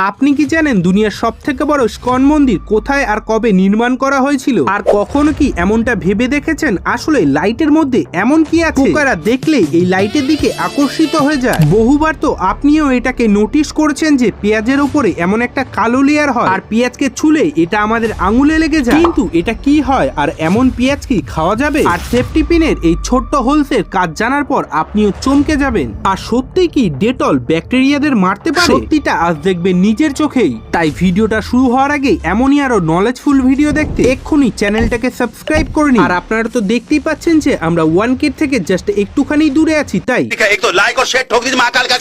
আপনি কি জানেন দুনিয়ার সবথেকে বড় ইস্কন মন্দির কোথায় আর কবে নির্মাণ করা হয়েছিল? আর কখনো কি এমনটা ভেবে দেখেছেন আসলে লাইটের মধ্যে এমন কি আছে পোকারা দেখলে এই লাইটের দিকে আকর্ষিত হয়ে যায়? বহুবার তো আপনিও এটাকে নোটিশ করেছেন যে পেঁয়াজের উপরে এমন একটা কালো লেয়ার হয় আর পেঁয়াজকে ছুলে এটা আমাদের আঙুলে লেগে যায়। কিন্তু এটা কি হয় আর এমন পেঁয়াজ কি খাওয়া যাবে? আর সেফটি পিনের এই ছোট্ট হোলসের কাজ জানার পর আপনিও চমকে যাবেন। আর সত্যি কি ডেটল ব্যাকটেরিয়াদের মারতে পারে? সত্যিটা আজ দেখবেন নিজের চোখেই। তাই ভিডিওটা শুরু হওয়ার আগে এমনই আরো নলেজফুল ভিডিও দেখতে এক্ষুনি চ্যানেলটাকে সাবস্ক্রাইব করে নিন। আর আপনারা তো দেখতেই পাচ্ছেন যে আমরা 1K থেকে জাস্ট একটুখানি দূরে আছি। তাই एक तो लाइक और शेयर ठोक दीजिए महाकाल का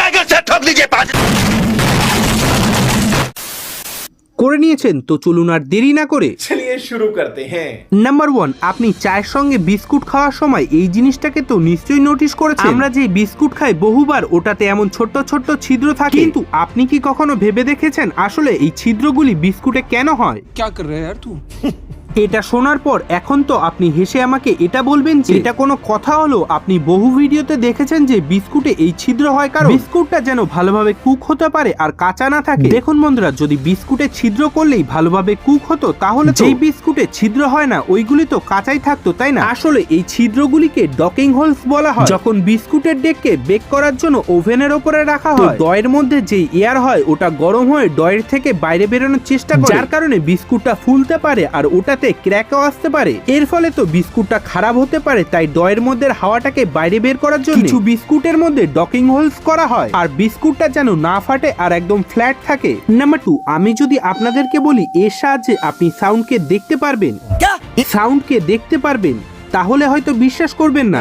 लाइक और शेयर ठोक दीजिए। করে নিয়েছেন তো চলুন আর দেরি না করে चलिए शुरू करते हैं। নাম্বার 1, আপনি চায়ের সঙ্গে বিস্কুট খাওয়ার সময় এই জিনিসটাকে তো নিশ্চয়ই নোটিশ করেছেন। আমরা যে বিস্কুট খাই বহুবার ওটাতে এমন ছোট্ট ছোট্ট ছিদ্র থাকে, কিন্তু আপনি কি কখনো ভেবে দেখেছেন আসলে এই ছিদ্রগুলি বিস্কুটে কেন হয়? क्या कर रहे हैं यार तू? এটা শোনার পর এখন তো আপনি হেসে আমাকে এটা বলবেন যে এটা কোনো কথা হলো? আপনি বহু ভিডিওতে দেখেছেন যে বিস্কুটে এই ছিদ্র হয় কারণ বিস্কুটটা যেন ভালোভাবে কুক হতে পারে আর কাঁচা না থাকে। দেখুন বন্ধুরা, যদি বিস্কুটে ছিদ্র করলেই ভালোভাবে কুক হতো তাহলে যেই বিস্কুটে ছিদ্র হয় না ওইগুলি তো কাঁচাই থাকতো, তাই না? আসলে এই ছিদ্রগুলিকে ডকিং হোলস বলা হয়। যখন বিস্কুটের ডেককে বেক করার জন্য ওভেনের উপরে রাখা হয়, ডয়ের মধ্যে যে এয়ার হয় ওটা গরম হয়ে ডয়ের থেকে বাইরে বেরোনোর চেষ্টা করে, যার কারণে বিস্কুটটা ফুলতে পারে আর ওটাতে ক্র্যাকও আসতে পারে। এর ফলে তো বিস্কুটটা খারাপ হতে পারে। তাই ডয়ের মধ্যে হাওয়াটাকে বাইরে বের করার জন্য কিছু বিস্কুটের মধ্যে ডকিং হোলস করা হয় আর বিস্কুটটা যেন না ফাটে আর একদম ফ্ল্যাট থাকে। নাম্বার 2, আমি যদি আপনাদেরকে বলি এর সাহায্যে আপনি সাউন্ডকে দেখতে পারবেন, সাউন্ডকে দেখতে পারবেন, তাহলে হয়তো বিশ্বাস করবেন না।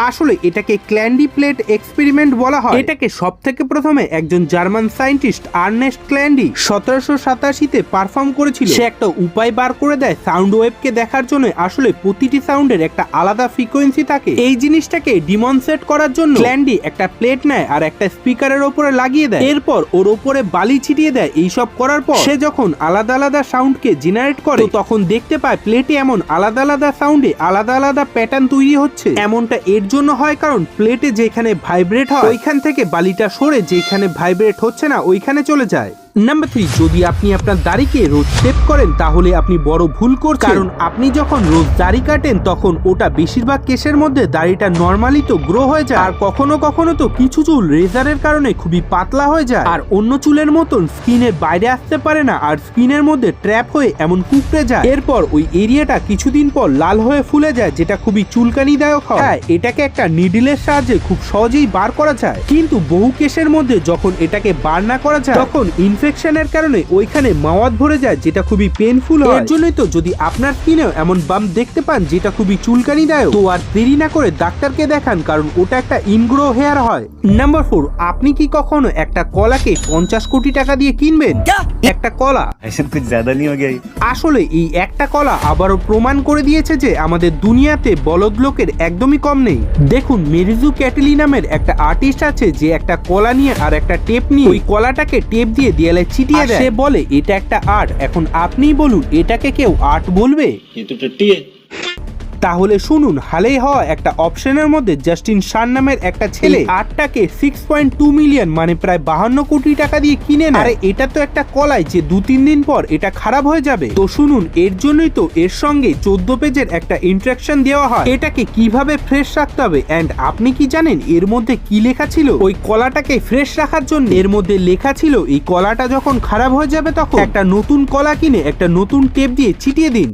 আসলে এটাকে ক্ল্যান্ডি প্লেট এক্সপেরিমেন্ট বলা হয়। এটাকে সব থেকে প্রথমে একজন জার্মান সায়েন্টিস্ট আর্নেস্ট ক্ল্যান্ডি 1787-তে পারফর্ম করেছিল। সে একটা উপায় বার করে দেয় সাউন্ড ওয়েভকে দেখার জন্য আসলে প্রতিটি সাউন্ডের একটা আলাদা ফ্রিকোয়েন্সি থাকে। এই জিনিসটাকে ডিমনস্ট্রেট করার জন্য ক্ল্যান্ডি একটা প্লেট নেয় আর একটা স্পিকারের উপরে লাগিয়ে দেয়, এরপর ওর উপরে বালি ছিটিয়ে দেয়। এইসব করার পর সে যখন আলাদা আলাদা সাউন্ডকে জেনারেট করে তখন দেখতে পায় প্লেটে এমন আলাদা আলাদা সাউন্ডে আলাদা আলাদা প্যাটার্ন তৈরি হচ্ছে। এমনটা এর জন্য হয় কারণ প্লেটে যেখানে ভাইব্রেট হয় ওইখান থেকে বালিটা সরে যেখানে ভাইব্রেট হচ্ছে না ওইখানে চলে যায়। নাম্বার 3, যদি আপনি আপনার দাড়িকে রোজ শেভ করেন তাহলে আপনি বড় ভুল করছেন। কারণ আপনি যখন রোজ দাড়ি কাটেন তখন ওটা বেশিরভাগ কেসের মধ্যে দাড়িটা নরমালি তো গ্রো হয়ে যায়, আর কখনো কখনো তো কিছু চুল রেজারের কারণে খুবই পাতলা হয়ে যায় আর অন্য চুলের মতন স্কিনের বাইরে আসতে পারে না আর স্কিনের মধ্যে ট্র্যাপ হয়ে এমন কুকড়ে যায়। এরপর ওই এরিয়াটা কিছুদিন পর লাল হয়ে ফুলে যায়, যেটা খুবই চুলকানিদায়ক হয়। হ্যাঁ, এটাকে একটা নিডলের সাহায্যে খুব সহজেই বার করা যায়, কিন্তু বহু কেসের মধ্যে যখন এটাকে বার না করা যায় তখন ইনফেকশনের কারণে ওইখানে মাওয়াত ভরে যায়, যেটা খুবই পেইনফুল হয়। এর জন্যই তো যদি আপনার স্কিনেও এমন বাম্প দেখতে পান যেটা খুবই চুলকানিদায়ক, তো আর দেরি না করে ডাক্তারকে দেখান, কারণ ওটা একটা ইনগ্রো হেয়ার হয়। নাম্বার 4, আপনি কি কখনো একটা কলাকে 50 কোটি টাকা দিয়ে কিনবেন? একটা কলা ऐसे कुछ ज्यादा नहीं हो गया? আসলে এই একটা কলা আবারও প্রমাণ করে দিয়েছে যে আমাদের দুনিয়াতে বলদ লোকের একদমই কম নেই। দেখুন, মেরিজু ক্যাটেলি নামের একটা আর্টিস্ট আছে যে একটা কলা নিয়ে আর একটা টেপ নিয়ে ওই কলাটাকে টেপ দিয়ে দেয়ালে ছিটিয়ে দেয়। সে বলে এটা একটা আর্ট। এখন আপনিই বলুন, এটাকে কেউ আর্ট বলবে? ये तो टट्टी है। তাহলে শুনুন, হালেই হওয়া একটা অপশনের মধ্যে জাস্টিন শান নামের একটা ছেলে আর্টটাকে 6.2 মিলিয়ন মানে প্রায় 52 কোটি টাকা দিয়ে কিনে নেয়। আরে এটা তো একটা কলাই যে 2-3 দিন পর এটা খারাপ হয়ে যাবে। তো শুনুন, এর জন্যই তো এর সঙ্গে 14 পেজের একটা ইনস্ট্রাকশন দেওয়া হয় এটাকে কিভাবে ফ্রেশ রাখতে হবে। এন্ড আপনি কি জানেন এর মধ্যে কি লেখা ছিল? ওই কলাটাকে ফ্রেশ রাখার জন্য এর মধ্যে লেখা ছিল এই কলাটা যখন খারাপ হয়ে যাবে তখন একটা নতুন কলা কিনে একটা নতুন টেপ দিয়ে ছিটিয়ে দিন।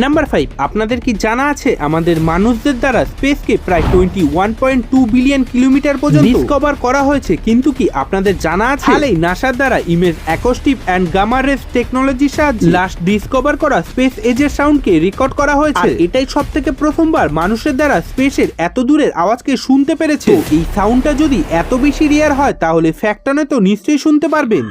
নাম্বার 5, আপনাদের কি জানা আছে আমাদের মানুষদের দ্বারা স্পেসকে প্রায় 21.2 বিলিয়ন কিলোমিটার পর্যন্ত ডিসকভার করা হয়েছে, কিন্তু কি আপনাদের জানা আছে হালেই নাসার দ্বারা image acoustic and gamma rays টেকনোলজির সাহায্যে লাস্ট ডিসকভার করা স্পেস এজের সাউন্ডকে রেকর্ড করা হয়েছে। এটাই সব থেকে প্রথমবার মানুষের দ্বারা স্পেসের এত দূরের আওয়াজকে শুনতে পেরেছে। এই সাউন্ডটা যদি এত বেশি রেয়ার হয় তাহলে ফ্যাক্টনে তো নিশ্চয়ই শুনতে পারবেন।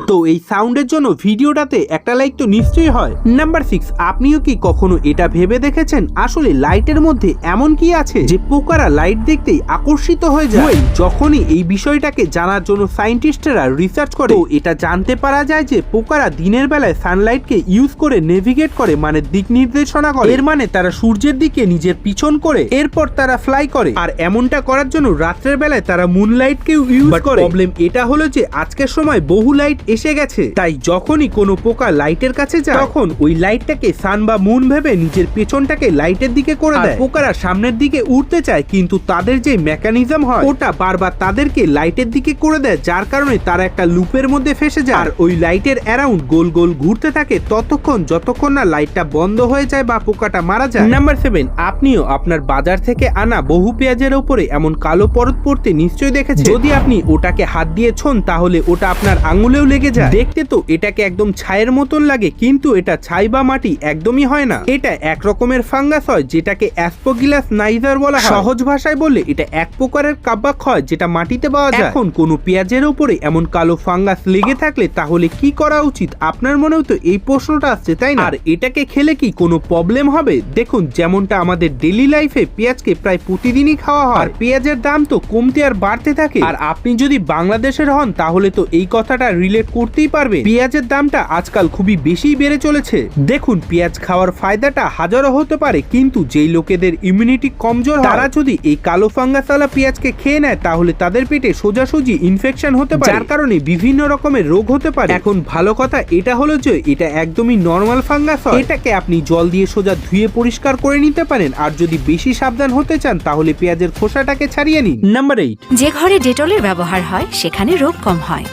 তো এই সাউন্ডের জন্য ভিডিওটাতে একটা লাইক তো নিশ্চয়ই হয়। নাম্বার 6, আপনিও কি কখনো এটা ভেবে দেখেছেন আসলে লাইটের মধ্যে এমন কি আছে যে পোকারা লাইট দেখতেই আকর্ষিত হয়ে যায়? যখনই এই বিষয়টাকে জানার জন্য সায়েন্টিস্টরা রিসার্চ করে, তো এটা জানতে পারা যায় যে পোকারা দিনের বেলায় সানলাইটকে ইউজ করে নেভিগেট করে, মানে দিক নির্দেশনা করে। এর মানে তারা সূর্যের দিকে নিজের পিছন করে এরপর তারা ফ্লাই করে, আর এমনটা করার জন্য রাত্রের বেলায় তারা মুনলাইটকেও ইউজ করে। প্রবলেম এটা হলো যে আজকের সময় বহু লাইট এসে গেছে, তাই যখনই কোনো পোকা লাইটের কাছে যায় তখন ওই লাইটটাকে সান বা মুন ভেবে নিজের পেছনটাকে লাইটের দিকে করে দেয়। পোকারা সামনের দিকে উঠতে চায়, কিন্তু তাদের যে মেকানিজম হয় ওটা বারবার তাদেরকে লাইটের দিকে করে দেয়, যার কারণে তারা একটা লুপের মধ্যে ফেসে যায় আর ওই লাইটের অ্যারাউন্ড গোল গোল ঘুরতে থাকে ততক্ষণ যতক্ষণ না লাইটটা বন্ধ হয়ে যায় বা পোকাটা মারা যায়। নাম্বার 7, আপনিও আপনার বাজার থেকে আনা বহু পেঁয়াজের উপরে এমন কালো পরত পড়তে নিশ্চয়ই দেখেছেন। যদি আপনি ওটাকে হাত দিয়ে ছোন তাহলে ওটা আপনার আঙুলেও লেগে যায়। দেখতে তো এটাকে একদম ছাইয়ের মতন লাগে, কিন্তু এটা ছাই বা মাটি একদমই হয় না। এটা এক রকমের ফাঙ্গাস হয় যেটাকে অ্যাসপোগিলাস নাইজার বলা হয়। সহজ ভাষায় বললে এটা এক প্রকারের কাব্বাক হয় যেটা মাটিতে পাওয়া যায়। এখন কোনো পেঁয়াজের উপরে এমন কালো ফাঙ্গাস লেগে থাকলে তাহলে কি করা উচিত? আপনার মনেও তো এই প্রশ্নটা আসছে, তাই না? আর এটাকে খেলে কি কোনো প্রবলেম হবে? দেখুন, যেমনটা আমাদের ডেইলি লাইফে পেঁয়াজকে প্রায় প্রতিদিনই খাওয়া হয়, আর পেঁয়াজের দাম তো কমতে আর বাড়তে থাকে। আর আপনি যদি বাংলাদেশের হন তাহলে তো এই কথাটা রিলেট করতেই পারবে। পেঁয়াজের দামটা আজকাল খুবই বেশি বেড়ে চলেছে। দেখুন, পেঁয়াজ খাওয়ার ফায়দাটা হাজারো হতে পারে, কিন্তু যেই লোকেদের ইমিউনিটি কমজোর তারা যদি এই কালো ফাঙ্গাসওয়ালা পেঁয়াজকে খেয়ে নেয় তাহলে তাদের পেটে সোজাসুজি ইনফেকশন হতে পারে, যার কারণে বিভিন্ন রকমের রোগ হতে পারে। এখন ভালো কথা এটা হলো যে এটা একদমই নর্মাল ফাঙ্গাস হয়। এটাকে আপনি জল দিয়ে সোজা ধুয়ে পরিষ্কার করে নিতে পারেন, আর যদি বেশি সাবধান হতে চান তাহলে পেঁয়াজের খোসাটাকে ছাড়িয়ে নিন। নাম্বার 8, যে ঘরে ডেটলের ব্যবহার হয় সেখানে রোগ কম হয়,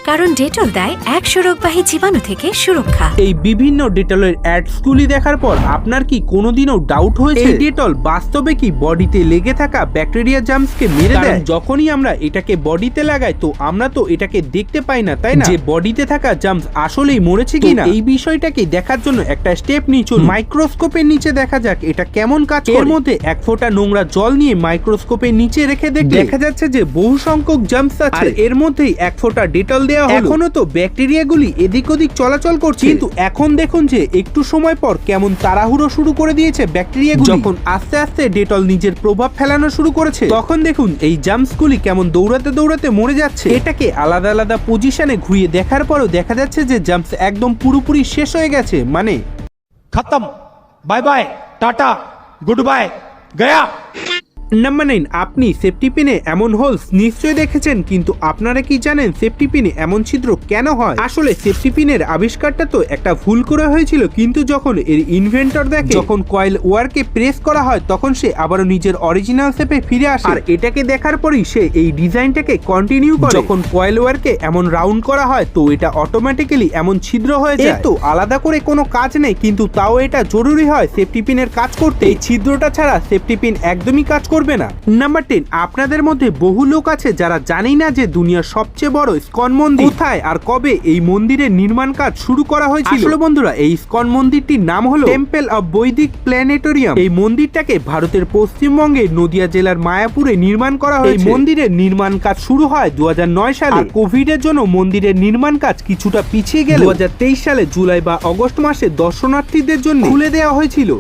কারণ ডেটল দেয় 100 রোগবাহী জীবাণু থেকে সুরক্ষা। এই বিভিন্ন ডেটলের অ্যাডসগুলি দেখার পর আপনার কি কোনোদিনও ডাউট হয়েছে এই ডেটল বাস্তবে কি বডিতে লেগে থাকা ব্যাকটেরিয়া জার্মসকে মেরে দেয়? যখনই আমরা এটাকে বডিতে লাগাই তো আমরা তো এটাকে দেখতে পাই না, তাই না, যে বডিতে থাকা জার্মস আসলেই মরেছে কিনা। এই বিষয়টাকে দেখার জন্য একটা স্টেপ নিয়ে চলুন, মাইক্রোস্কোপের নিচে দেখা যাক এটা কেমন কাজ করে। এর মধ্যে এক ফোঁটা নোংরা জল নিয়ে মাইক্রোস্কোপের নিচে রেখে দেখলে দেখা যাচ্ছে যে বহু সংখ্যক জার্মস আছে, আর এর মধ্যেই এক ফোঁটা ডেটল দেওয়া হলো। এখনো তো ব্যাকটেরিয়াগুলি এদিক ওদিক চলাচল করছে, কিন্তু এখন দেখুন যে একটু সময় পর কেমন তাড়াহুড়ো শুরু করে দিয়েছে ব্যাকটেরিয়াগুলি। যখন আস্তে আস্তে ডেটল নিজের প্রভাব ফেলানো শুরু করেছে তখন দেখুন এই জার্মসগুলি কেমন দৌড়াতে দৌড়াতে মরে যাচ্ছে। এটাকে আলাদা আলাদা পজিশনে ঘুরিয়ে দেখার পরও দেখা যাচ্ছে যে জার্মস একদম পুরোপুরি শেষ হয়ে গেছে, মানে खत्म bye bye tata good bye गया। নাম্বার 9, আপনি সেফটি পিনে এমন হোলস নিশ্চয়ই দেখেছেন, কিন্তু আপনারা কি জানেন সেফটি পিনে এমন ছিদ্র কেন হয়? আসলে সেফটি পিনের আবিষ্কারটা তো একটা ভুল করে হয়েছিল, কিন্তু যখন এর ইনভেন্টর দেখে যখন কয়েল ওয়ারকে প্রেস করা হয় তখন সে আবারও নিজের অরিজিনাল শেপে ফিরে আসে, আর এটাকে দেখার পরেই সে এই ডিজাইনটাকে কন্টিনিউ করে। যখন কয়েল ওয়ারকে এমন রাউন্ড করা হয় তো এটা অটোমেটিক্যালি এমন ছিদ্র হয়ে যায়। তো আলাদা করে কোনো কাজ নেই, কিন্তু তাও এটা জরুরি হয় সেফটি পিনের কাজ করতে। এই ছিদ্রটা ছাড়া সেফটি পিন একদমই কাজ করবে না। নাম্বার 10, আপনাদের মধ্যে বহু লোক আছে যারা জানেই না যে দুনিয়ার সবচেয়ে বড় ইসকন মন্দির কোথায় আর কবে এই মন্দিরের নির্মাণ কাজ শুরু করা হয়েছিল। আসলে বন্ধুরা, এই ইসকন মন্দিরটির নাম হলো টেম্পল অফ বৈদিক প্ল্যানেটোরিয়াম। এই মন্দিরটাকে ভারতের পশ্চিমবঙ্গের নদিয়া জেলার মায়াপুরে নির্মাণ করা হয়েছে। এই মন্দিরের নির্মাণ কাজ শুরু হয় 2009 সালে। কোভিড এর জন্য মন্দিরের নির্মাণ কাজ কিছুটা পিছিয়ে গেলে 2023 সালে জুলাই বা অগস্ট মাসে দর্শনার্থীদের জন্য খুলে দেওয়া হয়েছিল।